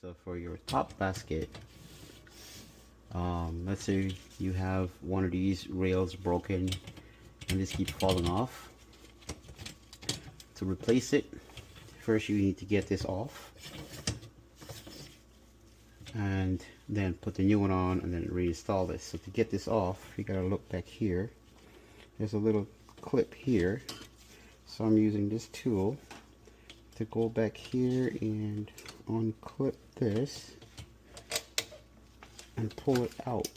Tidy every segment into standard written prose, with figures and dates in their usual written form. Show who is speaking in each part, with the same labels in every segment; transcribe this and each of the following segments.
Speaker 1: So for your top basket, let's say you have one of these rails broken and this keeps falling off. To replace it, first you need to get this off and then put the new one on and then reinstall this. So to get this off, you gotta look back here. There's a little clip here, so I'm using this tool to go back here and unclip this and pull it out.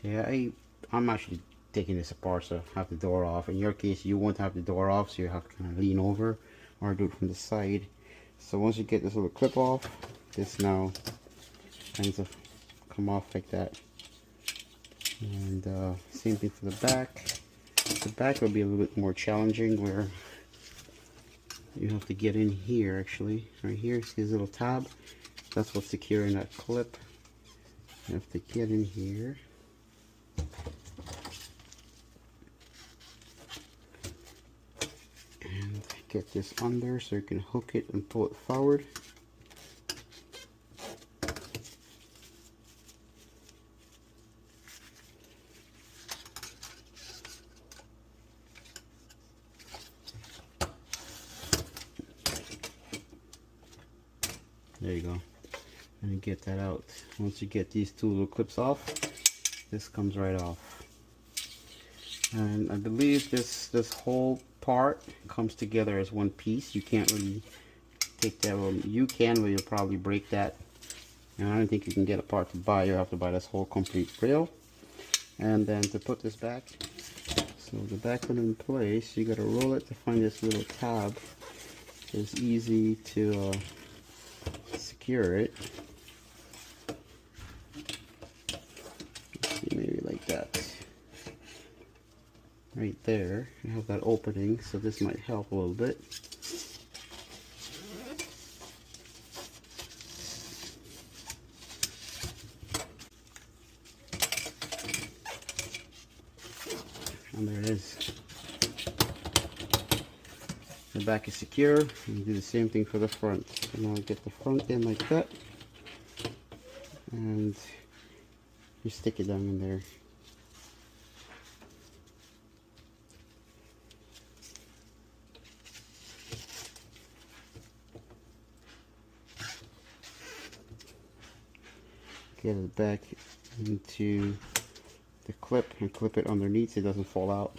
Speaker 1: Yeah, I'm actually taking this apart, so I have the door off. In your case, you won't have the door off, so you have to kind of lean over or do it from the side. So once you get this little clip off, this now kinds of come off like that. And same thing for the back. The back will be a little bit more challenging, where you have to get in here. Actually, right here, see this little tab? That's what's securing that clip. You have to get in here. And get this under so you can hook it and pull it forward. There you go. And you get that out. Once you get these two little clips off, this comes right off. And I believe this whole part comes together as one piece. You can't really take that one. You can, but you'll probably break that. And I don't think you can get a part to buy. You have to buy this whole complete rail. And then to put this back, so the back one in place, you gotta roll it to find this little tab. It's easy to secure it. Let's see, maybe like that. Right there, you have that opening, so this might help a little bit. And there it is. The back is secure. You do the same thing for the front. So now get the front in like that, and you stick it down in there. Get it back into the clip and clip it underneath so it doesn't fall out.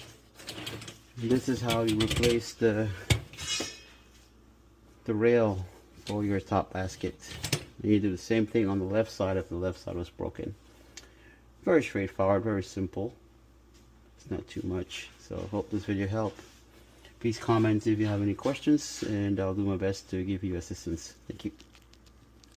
Speaker 1: And this is how you replace the rail for your top basket. And you do the same thing on the left side if the left side was broken. Very straightforward, very simple. It's not too much. So I hope this video helped. Please comment if you have any questions, and I'll do my best to give you assistance. Thank you.